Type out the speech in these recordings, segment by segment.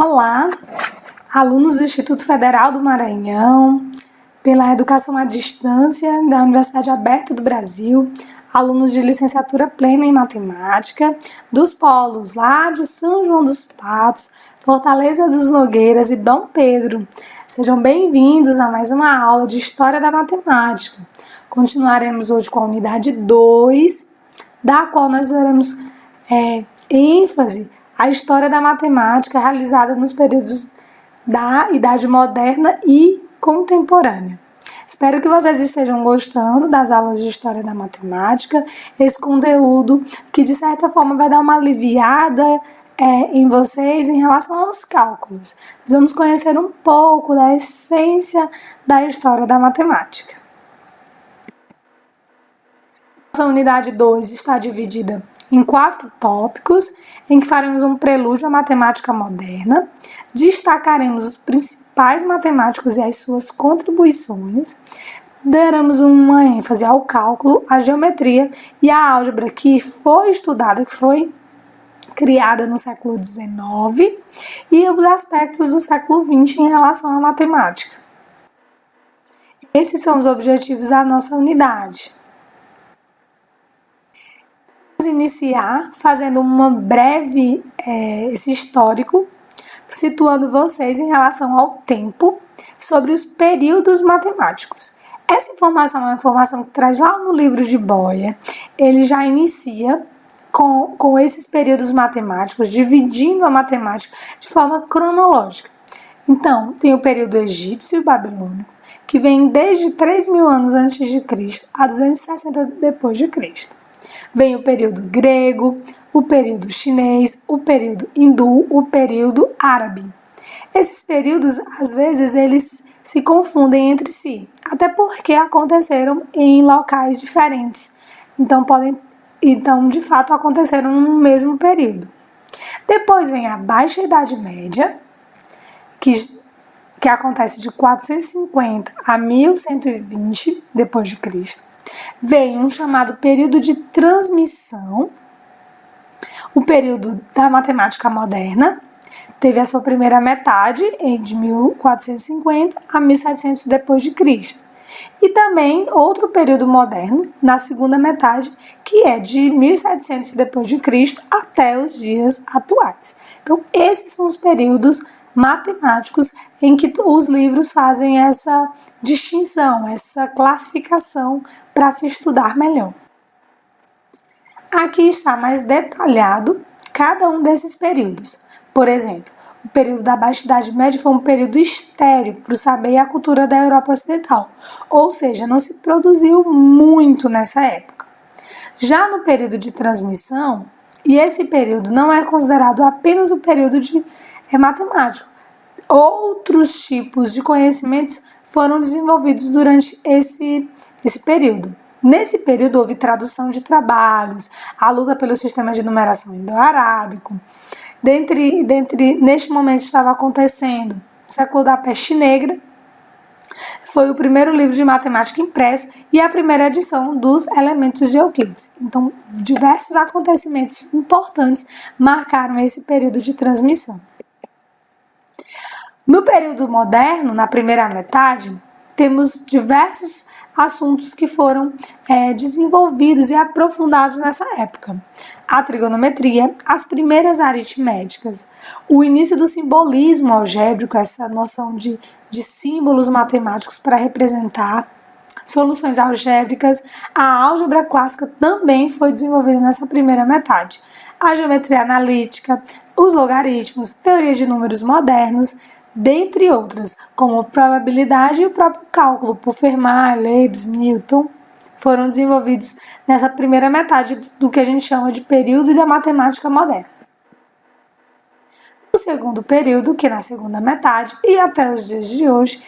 Olá, alunos do Instituto Federal do Maranhão, pela Educação à Distância da Universidade Aberta do Brasil, alunos de licenciatura plena em Matemática, dos polos lá de São João dos Patos, Fortaleza dos Nogueiras e Dom Pedro. Sejam bem-vindos a mais uma aula de História da Matemática. Continuaremos hoje com a unidade 2, da qual nós daremos ênfase à história da matemática realizada nos períodos da Idade Moderna e Contemporânea. Espero que vocês estejam gostando das aulas de História da Matemática, esse conteúdo que de certa forma vai dar uma aliviada em vocês em relação aos cálculos. Nós vamos conhecer um pouco da essência da história da matemática. Nossa unidade 2 está dividida em 4 tópicos, em que faremos um prelúdio à matemática moderna, destacaremos os principais matemáticos e as suas contribuições, daremos uma ênfase ao cálculo, à geometria e à álgebra que foi estudada, que foi criada no século XIX, e os aspectos do século XX em relação à matemática. Esses são os objetivos da nossa unidade. Vamos iniciar fazendo uma breve esse histórico, situando vocês em relação ao tempo sobre os períodos matemáticos. Essa informação é uma informação que traz lá no livro de Boyer. Ele já inicia com esses períodos matemáticos, dividindo a matemática de forma cronológica. Então, tem o período egípcio e babilônico, que vem desde 3.000 anos antes de Cristo a 260 depois de Cristo. Vem o período grego, o período chinês, o período hindu, o período árabe. Esses períodos, às vezes, eles se confundem entre si, até porque aconteceram em locais diferentes. Então, de fato, aconteceram no mesmo período. Depois vem a Baixa Idade Média, que acontece de 450 a 1120 depois de Cristo. Vem um chamado período de transmissão, o período da matemática moderna, teve a sua primeira metade de 1450 a 1700 depois de Cristo. E também outro período moderno, na segunda metade, que é de 1700 depois de Cristo até os dias atuais. Então, esses são os períodos matemáticos em que os livros fazem essa distinção, essa classificação para se estudar melhor. Aqui está mais detalhado cada um desses períodos. Por exemplo, o período da Baixa Idade Média foi um período estéril para o saber e a cultura da Europa Ocidental, ou seja, não se produziu muito nessa época. Já no período de transmissão, e esse período não é considerado apenas o período matemático, outros tipos de conhecimentos foram desenvolvidos durante esse período. Nesse período houve tradução de trabalhos, a luta pelo sistema de numeração indo-arábico. Neste momento estava acontecendo o século da Peste Negra, foi o primeiro livro de matemática impresso e a primeira edição dos Elementos de Euclides. Então, diversos acontecimentos importantes marcaram esse período de transmissão. No período moderno, na primeira metade, temos diversos assuntos que foram desenvolvidos e aprofundados nessa época. A trigonometria, as primeiras aritméticas, o início do simbolismo algébrico, essa noção de símbolos matemáticos para representar soluções algébricas. A álgebra clássica também foi desenvolvida nessa primeira metade. A geometria analítica, os logaritmos, teoria de números modernos, dentre outras, como probabilidade e o próprio cálculo por Fermat, Leibniz, Newton, foram desenvolvidos nessa primeira metade do que a gente chama de período da matemática moderna. No segundo período, que é na segunda metade, e até os dias de hoje,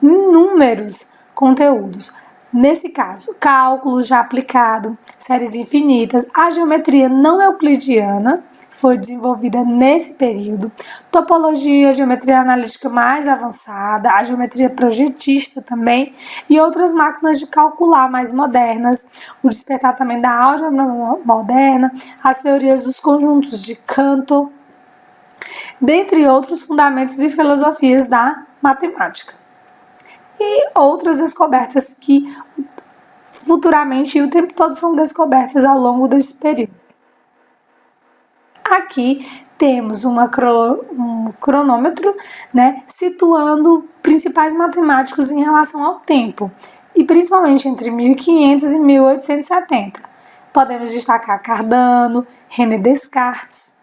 inúmeros conteúdos. Nesse caso, cálculo já aplicado, séries infinitas, a geometria não euclidiana, foi desenvolvida nesse período, topologia, geometria analítica mais avançada, a geometria projetista também e outras máquinas de calcular mais modernas, o despertar também da álgebra moderna, as teorias dos conjuntos de Cantor. dentre outros fundamentos e filosofias da matemática. E outras descobertas que futuramente e o tempo todo são descobertas ao longo desse período. Aqui temos um cronômetro, né, situando principais matemáticos em relação ao tempo, e principalmente entre 1500 e 1870. Podemos destacar Cardano, René Descartes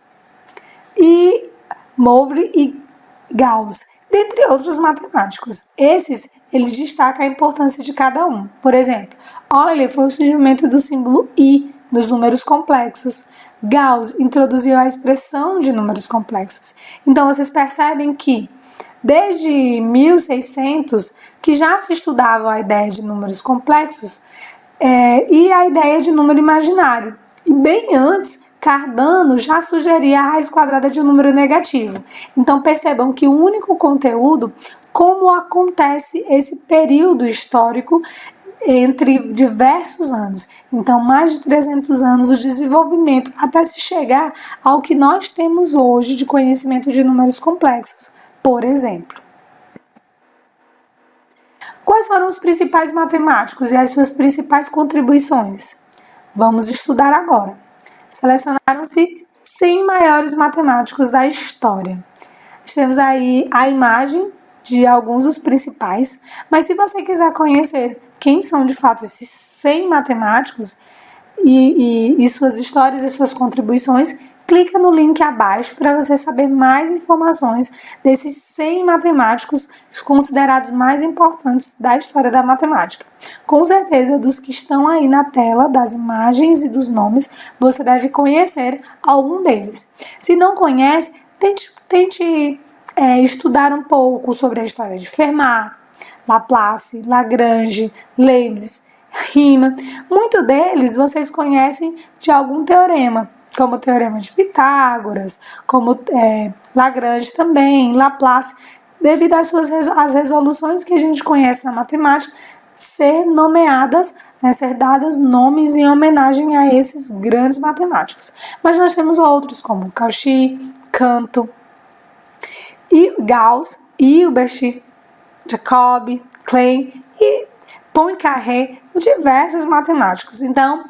e Moivre e Gauss, dentre outros matemáticos. Ele destaca a importância de cada um. Por exemplo, Euler foi o surgimento do símbolo I nos números complexos. Gauss introduziu a expressão de números complexos. Então, vocês percebem que, desde 1600, que já se estudava a ideia de números complexos e a ideia de número imaginário. E bem antes, Cardano já sugeria a raiz quadrada de um número negativo. Então, percebam que o único conteúdo, como acontece esse período histórico entre diversos anos. Então, mais de 300 anos o desenvolvimento até se chegar ao que nós temos hoje de conhecimento de números complexos, por exemplo. Quais foram os principais matemáticos e as suas principais contribuições? Vamos estudar agora. Selecionaram-se 100 maiores matemáticos da história. Temos aí a imagem de alguns dos principais, mas se você quiser conhecer quem são de fato esses 100 matemáticos e suas histórias e suas contribuições, clica no link abaixo para você saber mais informações desses 100 matemáticos considerados mais importantes da história da matemática. Com certeza, dos que estão aí na tela, das imagens e dos nomes, você deve conhecer algum deles. Se não conhece, tente estudar um pouco sobre a história de Fermat, Laplace, Lagrange, Leibniz, Riemann. Muitos deles vocês conhecem de algum teorema, como o teorema de Pitágoras, como Lagrange também, Laplace, devido às resoluções que a gente conhece na matemática, ser nomeadas, ser dadas nomes em homenagem a esses grandes matemáticos. Mas nós temos outros como Cauchy, Cantor, e Gauss, Hilbert, Jacobi, Klein e Poincaré, diversos matemáticos. Então,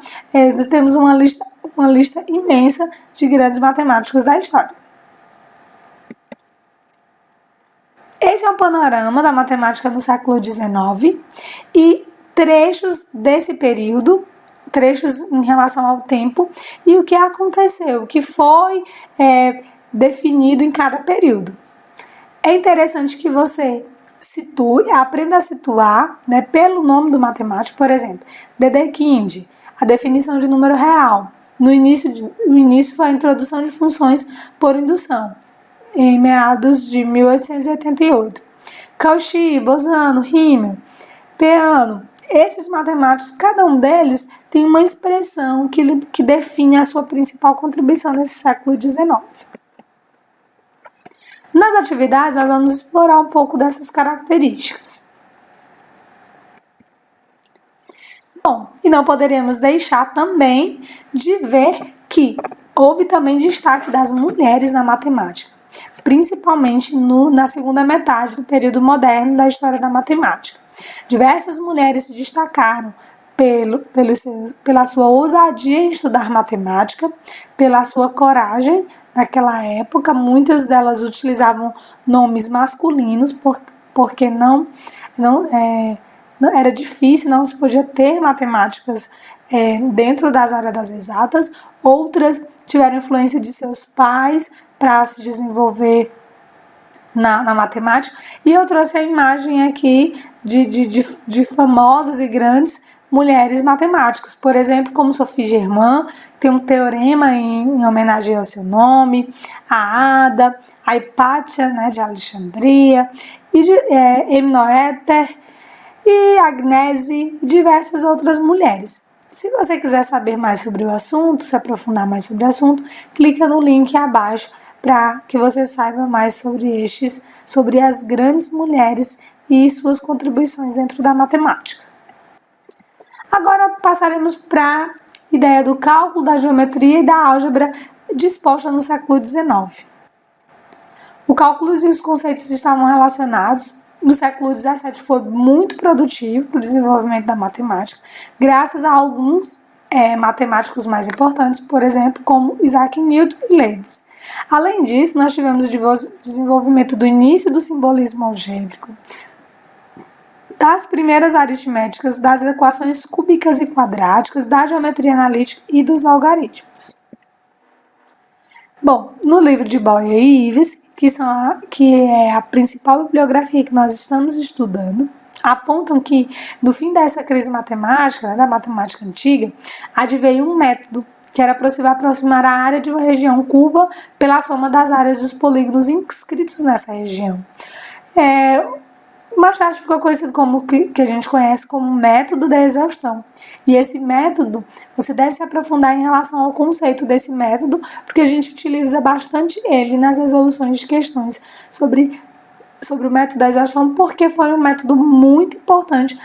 temos uma lista imensa de grandes matemáticos da história. Esse é um panorama da matemática no século XIX e trechos desse período, trechos em relação ao tempo e o que aconteceu, o que foi definido em cada período. É interessante que você aprenda a situar, pelo nome do matemático. Por exemplo, Dedekind, a definição de número real. No início foi a introdução de funções por indução, em meados de 1888. Cauchy, Bolzano, Riemann, Peano, esses matemáticos, cada um deles tem uma expressão que define a sua principal contribuição nesse século XIX. Nas atividades, nós vamos explorar um pouco dessas características. Bom, e não poderíamos deixar também de ver que houve também destaque das mulheres na matemática, principalmente na segunda metade do período moderno da história da matemática. Diversas mulheres se destacaram pela sua ousadia em estudar matemática, pela sua coragem. Naquela época, muitas delas utilizavam nomes masculinos porque não era difícil, não se podia ter matemáticas dentro das áreas das exatas. Outras tiveram influência de seus pais para se desenvolver na matemática. E eu trouxe a imagem aqui de famosas e grandes mulheres matemáticas, por exemplo, como Sophie Germain, tem um teorema em homenagem ao seu nome, a Ada, a Hipátia, de Alexandria, e de Noether, e Agnese, e diversas outras mulheres. Se você quiser saber mais sobre o assunto, se aprofundar mais sobre o assunto, clica no link abaixo para que você saiba mais sobre as grandes mulheres e suas contribuições dentro da matemática. Agora passaremos para a ideia do cálculo, da geometria e da álgebra disposta no século XIX. cálculos e os conceitos estavam relacionados. No século XVII foi muito produtivo para o desenvolvimento da matemática, graças a alguns matemáticos mais importantes, por exemplo, como Isaac Newton e Leibniz. Além disso, nós tivemos o desenvolvimento do início do simbolismo algébrico, das primeiras aritméticas, das equações cúbicas e quadráticas, da geometria analítica e dos logaritmos. Bom, no livro de Boyer e Ives, que é a principal bibliografia que nós estamos estudando, apontam que, no fim dessa crise matemática, da matemática antiga, adveio um método que era aproximar a área de uma região curva pela soma das áreas dos polígonos inscritos nessa região. Mais tarde ficou conhecido como que a gente conhece como método da exaustão. E esse método, você deve se aprofundar em relação ao conceito desse método, porque a gente utiliza bastante ele nas resoluções de questões sobre o método da exaustão, porque foi um método muito importante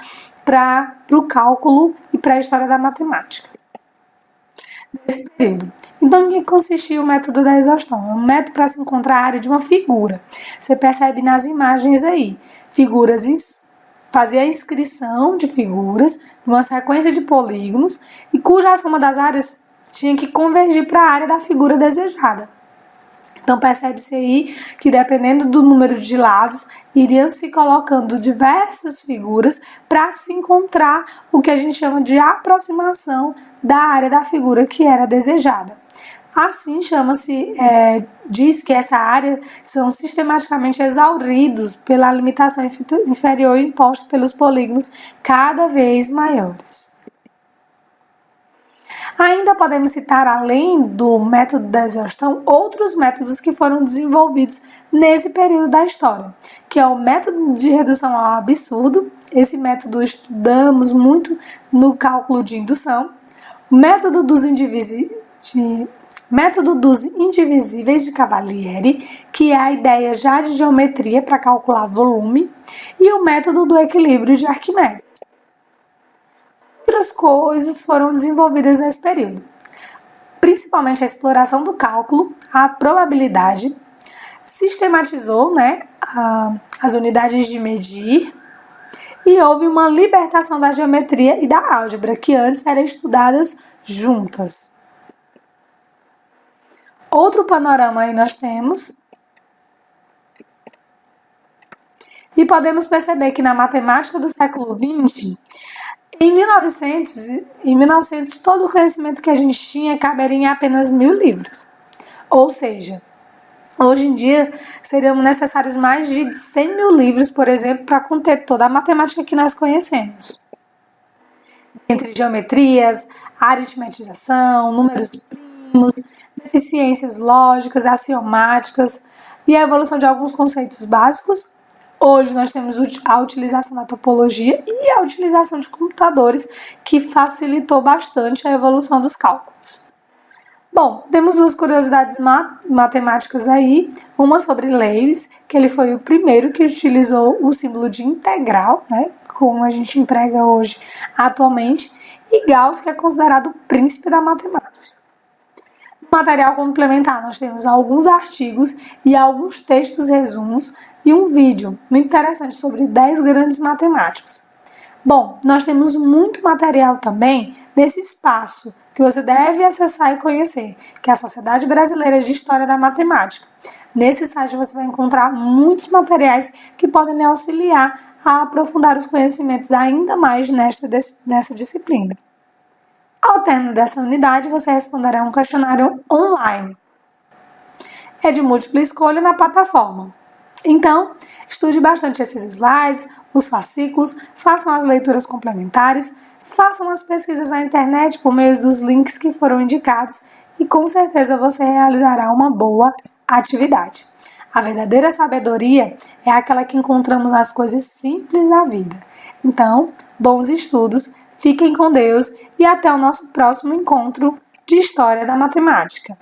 para o cálculo e para a história da matemática nesse período. Então, em que consistia o método da exaustão? É um método para se encontrar a área de uma figura. Você percebe nas imagens aí, fazia a inscrição de figuras numa sequência de polígonos e cuja soma das áreas tinha que convergir para a área da figura desejada. Então percebe-se aí que, dependendo do número de lados, iriam se colocando diversas figuras para se encontrar o que a gente chama de aproximação da área da figura que era desejada. Assim, diz que essa área são sistematicamente exauridos pela limitação inferior imposta pelos polígonos cada vez maiores. Ainda podemos citar, além do método da exaustão, outros métodos que foram desenvolvidos nesse período da história, que é o método de redução ao absurdo. Esse método estudamos muito no cálculo de indução. O método dos indivisíveis de Cavalieri, que é a ideia já de geometria para calcular volume, e o método do equilíbrio de Arquimedes. Outras coisas foram desenvolvidas nesse período, principalmente a exploração do cálculo, a probabilidade, sistematizou as unidades de medir, e houve uma libertação da geometria e da álgebra, que antes eram estudadas juntas. Outro panorama aí nós temos, e podemos perceber que na matemática do século XX, em 1900 todo o conhecimento que a gente tinha caberia em apenas 1000 livros. Ou seja, hoje em dia seriam necessários mais de 100 mil livros, por exemplo, para conter toda a matemática que nós conhecemos. Entre geometrias, aritmetização, números primos, deficiências lógicas, axiomáticas e a evolução de alguns conceitos básicos. Hoje nós temos a utilização da topologia e a utilização de computadores, que facilitou bastante a evolução dos cálculos. Bom, temos duas curiosidades matemáticas aí, uma sobre Leibniz, que ele foi o primeiro que utilizou o símbolo de integral, como a gente emprega hoje atualmente, e Gauss, que é considerado o príncipe da matemática. No material complementar, nós temos alguns artigos e alguns textos resumos e um vídeo muito interessante sobre 10 grandes matemáticos. Bom, nós temos muito material também nesse espaço que você deve acessar e conhecer, que é a Sociedade Brasileira de História da Matemática. Nesse site você vai encontrar muitos materiais que podem lhe auxiliar a aprofundar os conhecimentos ainda mais nessa disciplina. Ao término dessa unidade, você responderá um questionário online. É de múltipla escolha na plataforma. Então, estude bastante esses slides, os fascículos, façam as leituras complementares, façam as pesquisas na internet por meio dos links que foram indicados e com certeza você realizará uma boa atividade. A verdadeira sabedoria é aquela que encontramos nas coisas simples da vida. Então, bons estudos, fiquem com Deus e até o nosso próximo encontro de História da Matemática.